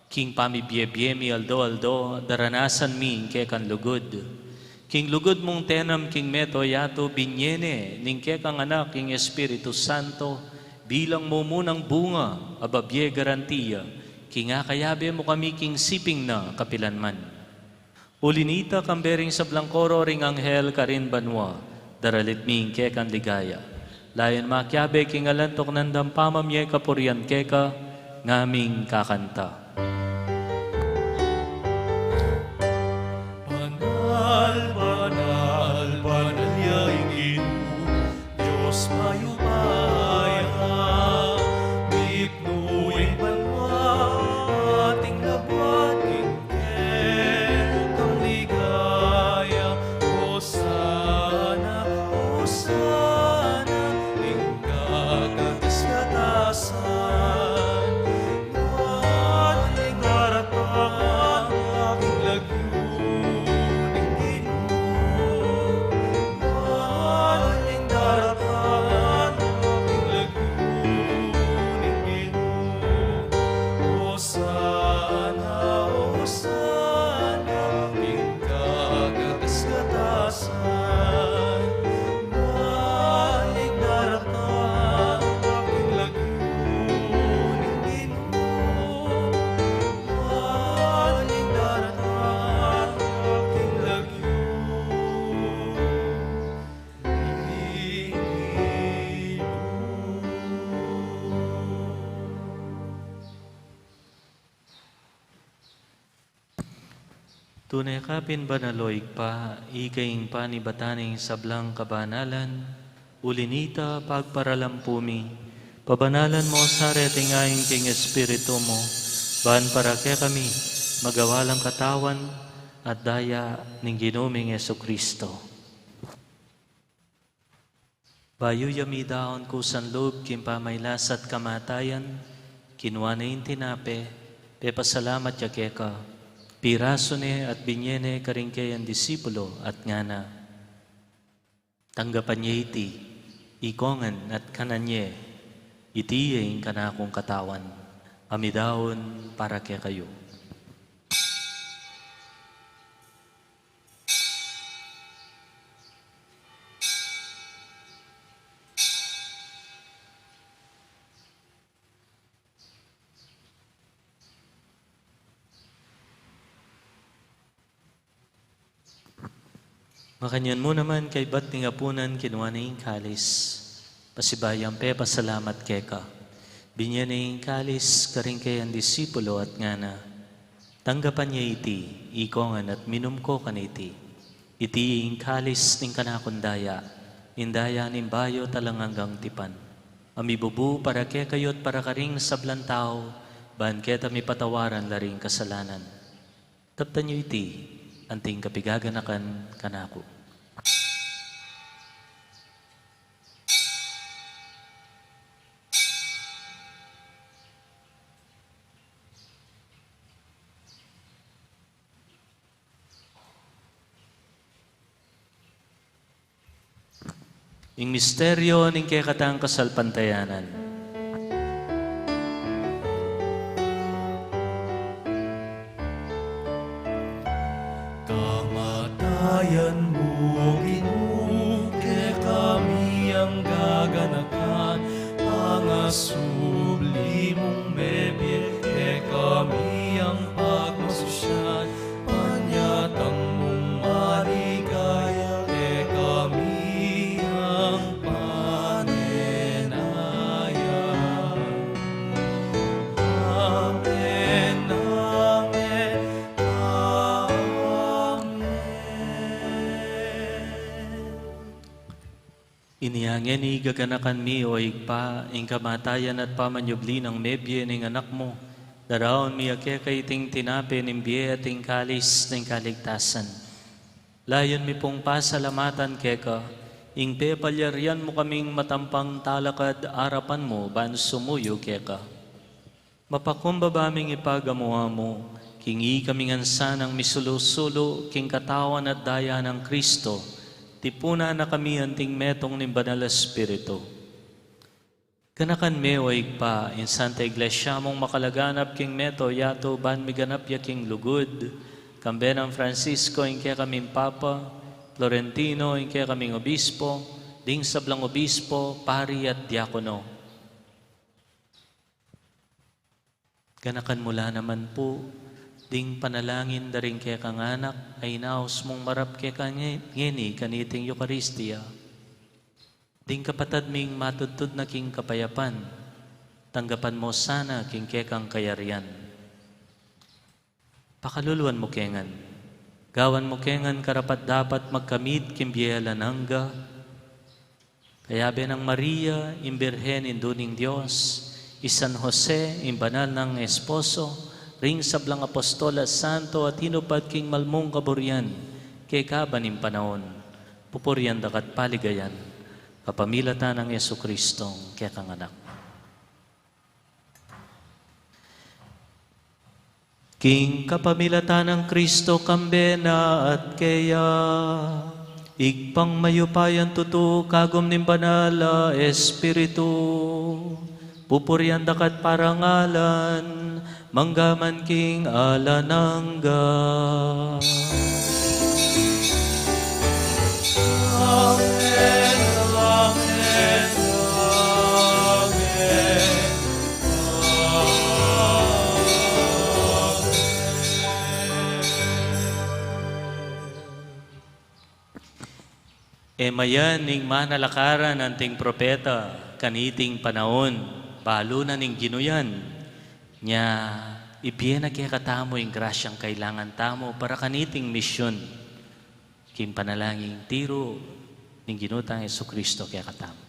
King pamibye-bye mi aldo-aldo, daranasan mi ing kan lugod. King lugod mong tenam king meto yato binyene, ning kang anak king Espiritu Santo, bilang mo munang bunga, ababye garantiya, king akayabe mo kami king siping na kapilanman. Ulinita kambering sa blangkoro ring anghel karin banwa, daralit mi ing kan ligaya. Layan makyabe king alantok nandam pamamye kapurian keka, ngaming kakanta. Banal, banal, banal yaing Ginoo, Diyos mayupaya. Miknuing banwa, ating labat kingke, kang ligaya. Hosana, Hosana, ingkagatis katasan. Maling harapang aking lagyo. Tunay kapin banaloig pa, ikaing panibataning sablang kabanalan, ulinita pagparalampumi, pabanalan mo sa retingaing king Espiritu mo, ban para kaya kami, magawalang katawan at daya ning Ginoming Jesucristo. Bayo yami daon ko san loob kimpamaylasat kamatayan, kinuha na yung tinape, pepasalamat ya keka, piraso ne at binyene karingkay ang disipulo at ngana. Tanggapan niya iti, ikongan at kananye, iti yung kanakong katawan. Amidaon para kaya kayo. Makanyan mo naman kay ba't tingapunan kinuha na yung kalis. Pasibayang pe, pasalamat keka. Binyan na yung kalis, karing kay ang disipulo at ngana. Tanggapan niya iti, ikongan at minum ko kaniti. Iti yung kalis ning kanakundaya, indaya ning bayo talang hanggang tipan. Amibubu para kaya kayo at para karing sablan tao, ban keta mi patawaran laring kasalanan. Taptan niyo iti, anting kapigaganakan kanako. Ing misteryo ning kaya katang kasalpantayanan. Dayan mo, Ginoo, ke kami ang gaganakan, pangasubli mong mebye, ke kami ang pagmasusyan, panyatang mong maligaya, ke kami ang panenayan. Amen, amen, amen. Inihangyan ni gaganakan mi o igpa, ing kamatayan at pamanyubli ng mebye ng anak mo. Daraon mi ake kaiting tinape ng biye at ing kalis ng kaligtasan. Layon mi pong pasalamatan keka, ing pepalyaryan mo kaming matampang talakad arapan mo, ban sumuyo keka. Mapakumbabaming ipagamuha mo, kingi kaming ansa ng misulo-sulo, king katawan at daya ng Kristo, tipuna na kami anting metong ni Banal Espiritu. Kanakan me o igpa, in Santa Iglesia mong makalaganap king meto, yato ban miganap ya king lugod, kambenang Francisco, in kaya kaming Papa, Florentino, in kaya kaming Obispo, ding sablang Obispo, Pari at Diakono. Ganakan mula naman po, ding panalangin daring kaya kang anak, ay naos mong marap kaya kanyeni kaniting Eucharistia. Ding kapatad ming matudtod na king kapayapan, tanggapan mo sana king kaya kang kayarian. Pakaluluan mo kengan, gawan mo kengan karapat dapat magkamit king biyalanangga, kaya ng Maria, imbirhen induning Diyos, San Jose, imbanal ng esposo, ring sablang apostola santo at hinupad king malmong kaburian, kay kabanim panahon, pupurian dakat paligayan, kapamilatan ng Yesu Kristong kaya kang anak. King kapamilatan ng Kristo kambena at kaya, igpang mayupayan tutu kagom nim banala Espiritu, pupurian dakat parangalan, manggaman king alanangga. Amen, amen, amen, Emayan ning manalakaran anting propeta, kaniting panahon, balo na ning ginuyan, nya ibiyen na kaya katamo yung grasyang kailangan tamo para kaniting misyon, kim panalangin tiro ning ginutang Yesu Kristo kaya katamo.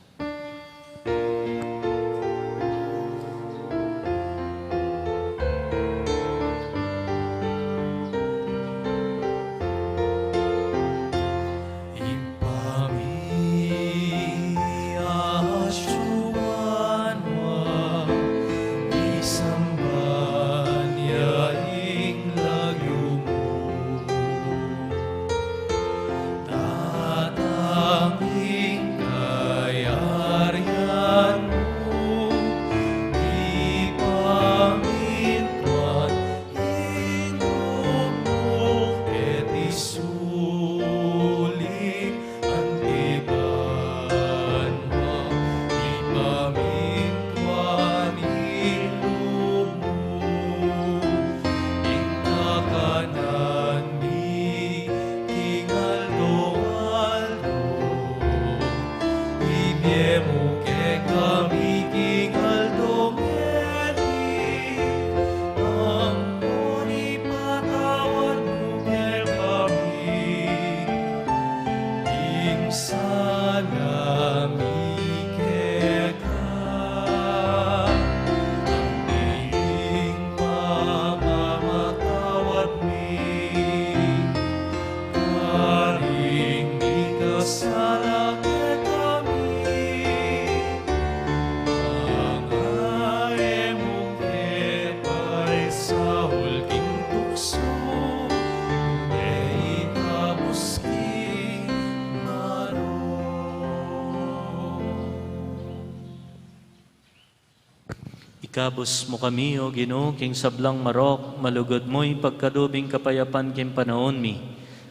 Ikabos mo kami, O Ginoo, king sablang marok, malugod mo'y pagkadubing kapayapan king panahon mi.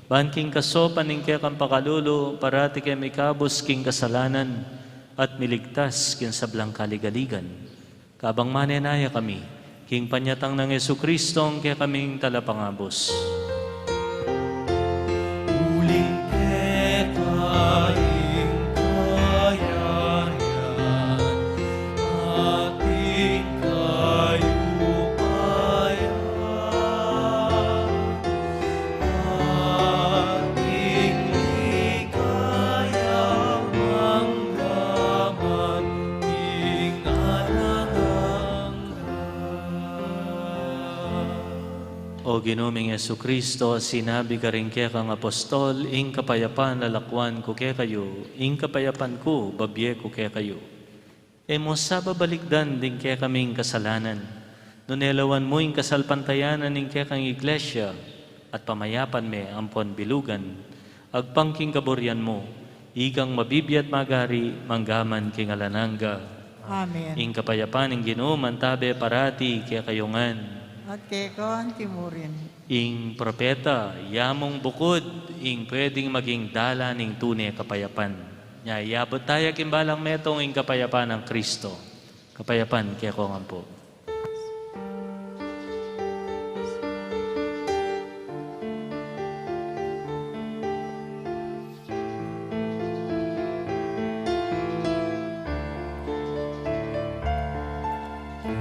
Ban king kasopan ning kaya kang pakalulu, parati kay may kabos king kasalanan, at miligtas kin sablang kaligaligan. Kabang manenaya kami, king panyatang ng Yesu Kristong kaya kaming talapangabos. Uling kekaing kayayan, ating kayupayan, ating ligayang manggaman, O Ginoming Yesu Kristo, sinabi ka rin kaya kang apostol, ing kapayapan lalakwan ko kaya kayo, ing kapayapan ko, babye ko kaya kayo. E mo sa babalikdan din kaya kaming kasalanan, nunelawan mo ing kasalpantayanan ing kaya kang iglesia, at pamayapan me ampon bilugan, agpangking kaboryan mo, ikang mabibiyat magari, manggaman king alananga. Amen. Ing kapayapan ing Ginoo mantabe parati kaya kayongan. At keko ang timurin. Ing propeta, yamong bukod, ing pwedeng maging dala ning tunay kapayapan. Yayabot tayo kimbalang metong ing kapayapan ng Kristo. Kapayapan kaya ko nga po.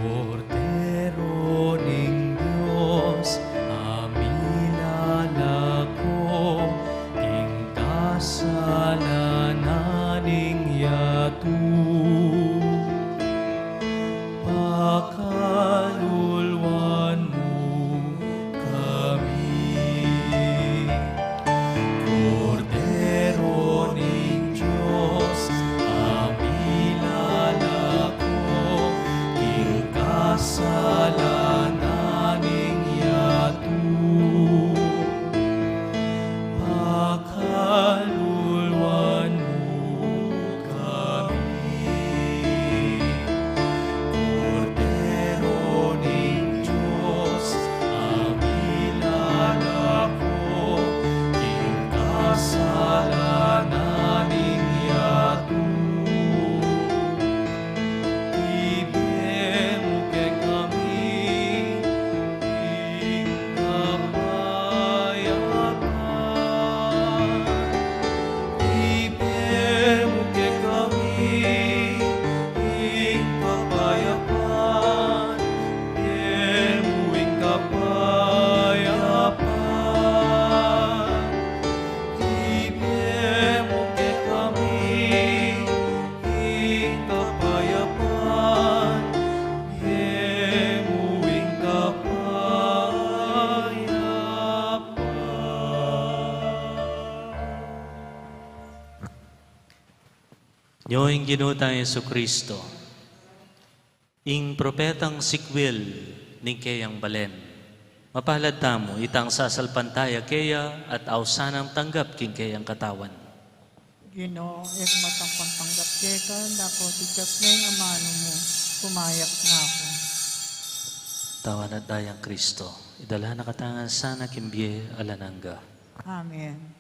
Kordero ning Diyos, amilala ko, king kasalananing yatu. Pakalulwan mo kami. Kordero ning Diyos, amilala ko, king kasalananing yatu. Pakalulwan mo kami. Kordero ning Diyos, amilala ko, king kasalananing yatu. Ibigay mo kay kami, ing kapayapan. Ibigay mo kay kami, ing kapayapan. Ibigay mo ing kapayapan. Ibigay mo kay kami, ing kapayapan. Ibigay mo ing kapayapan. Nyo ing ginutang Yesu Kristo, ing propetang sikwil ning kayang balen. Mapalad tamo, itang sasalpantaya kaya at ausanang tanggap king kayang katawan. Ginoo, ek matang pantanggap keka, dako si Chapneng amano mo, pumayak na ako. Tawan at dayang Kristo, idala na katangan sana kimbye alananga. Amen.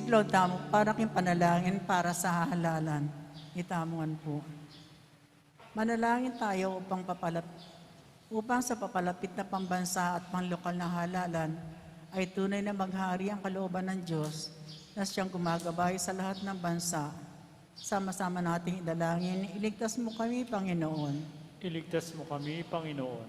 Isiglaw tamo para king panalangin para sa halalan. Itamungan po. Manalangin tayo upang sa papalapit na pambansa at panglokal na halalan ay tunay na maghari ang kalooban ng Diyos na siyang gumagabay sa lahat ng bansa. Sama-sama nating idalangin, iligtas mo kami, Panginoon. Iligtas mo kami, Panginoon.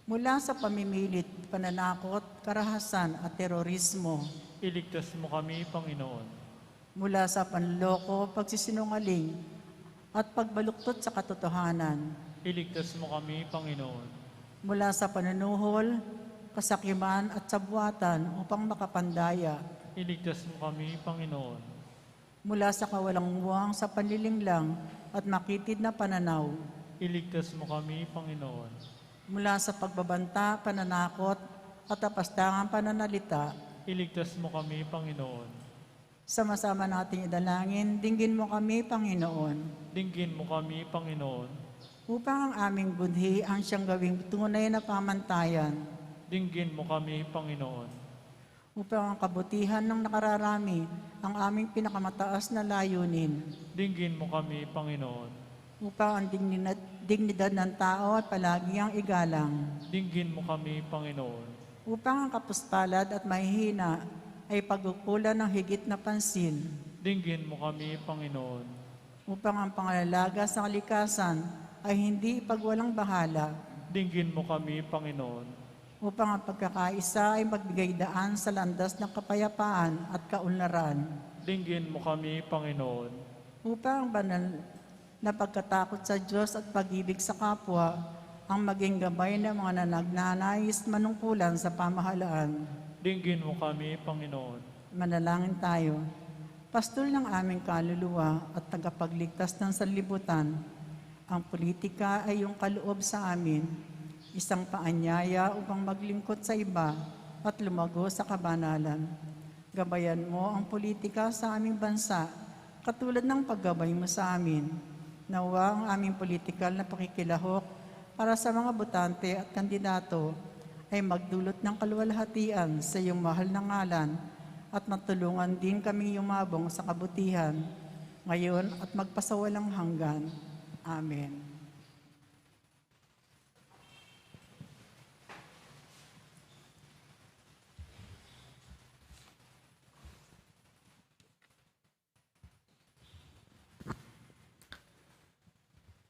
Mula sa pamimilit, pananakot, karahasan at terorismo. Iligtas mo kami, Panginoon. Mula sa panloko, pagsisinungaling at pagbaluktot sa katotohanan. Iligtas mo kami, Panginoon. Mula sa panunuhol, kasakiman at sabwatan upang makapandaya. Iligtas mo kami, Panginoon. Mula sa kawalang-muwang sa panlilinglang at makitid na pananaw. Iligtas mo kami, Panginoon. Mula sa pagbabanta, pananakot at apastangang pananalita. Iligtas mo kami, Panginoon. Sama-sama nating idalangin, dinggin mo kami, Panginoon. Dinggin mo kami, Panginoon. Upang ang aming budhi ang siyang gawing tunay na pamantayan. Dinggin mo kami, Panginoon. Upang ang kabutihan ng nakararami ang aming pinakamataas na layunin. Dinggin mo kami, Panginoon. Upang ang dignidad ng tao at palagi ang igalang. Dinggin mo kami, Panginoon. Upang ang kapuspalad at mahihina ay pagkukulan ng higit na pansin. Dinggin mo kami, Panginoon. Upang ang pangalalaga sa kalikasan ay hindi ipagwalang bahala. Dinggin mo kami, Panginoon. Upang ang pagkakaisa ay magbigay daan sa landas ng kapayapaan at kaunlaran. Dinggin mo kami, Panginoon. Upang ang banal na pagkatakot sa Diyos at pag-ibig sa kapwa ang maging gabay ng mga nagnanais manungkulan sa pamahalaan. Dinggin mo kami, Panginoon. Manalangin tayo. Pastol ng aming kaluluwa at tagapagligtas ng sanlibutan, ang politika ay iyong kaloob sa amin, isang paanyaya upang maglingkod sa iba at lumago sa kabanalan. Gabayan mo ang politika sa aming bansa, katulad ng paggabay mo sa amin. Nawa ang aming politikal na pakikilahok para sa mga botante at kandidato ay magdulot ng kaluwalhatian sa iyong mahal na ngalan at matulungan din kami yumabong sa kabutihan, ngayon at magpasawalang hanggan. Amen.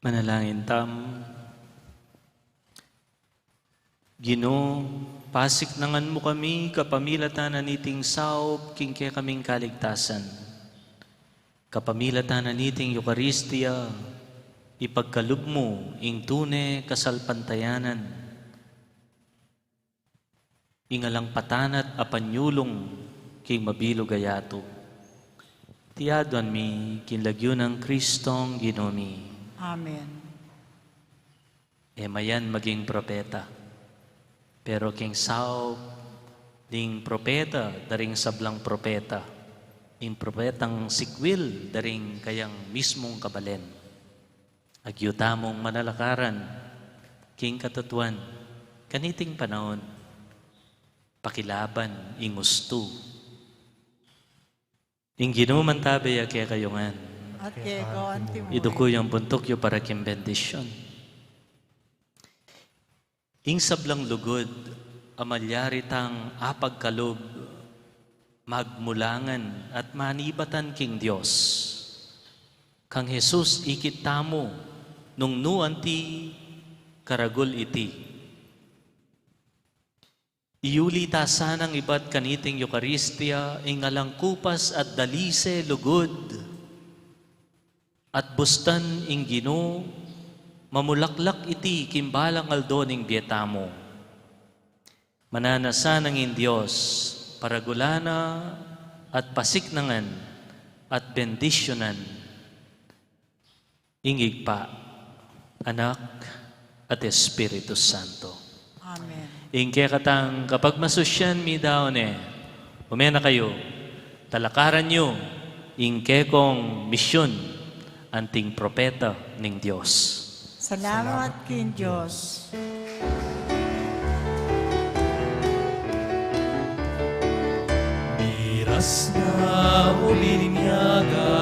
Manalangin tam. Ginoo, pasik nangan mo kami kapamilatan na niting saop kingke kaming kaligtasan. Kapamilatan na niting Eucharistia, ipagkalub mo ing tune kasalpantayanan. Ingalang patanat apanyulong king mabilo gayato. Tiyaduan mi kinlagyo ng Kristong Ginomi. Amen. Mayan maging propeta. Pero king sao ding propeta daring sablang propeta. Ing propetang sikwil daring kayang mismong kabalen. Agyutamong manalakaran king katutuan kaniting panahon pakilaban ing gusto. Ing ginuman tabi kaya kayongan. At kego antimo. Iduko yung puntok yung para kim bendisyon. Ing sablang lugod, amalyari tang apagkalob, magmulangan at manibatan king Diyos. Kang Jesus ikitamo nung nuanti karagol iti. Iulita sanang ibat kaniting Eucharistia, ingalang kupas at dalise lugod, at bustan ing Ginoo, mamulaklak iti kimbalang aldo ning bietamo. Mananasan ng Diyos, paragulana at pasiknangan at bendisyonan. Ingig pa, Anak at Espiritu Santo. Amen. Ingke katang kapag masusyan mi daw umena kayo, talakaran nyo, ingke kong misyon, anting propeta ning Diyos. Salamat king Diyos. Kas na umilinyaga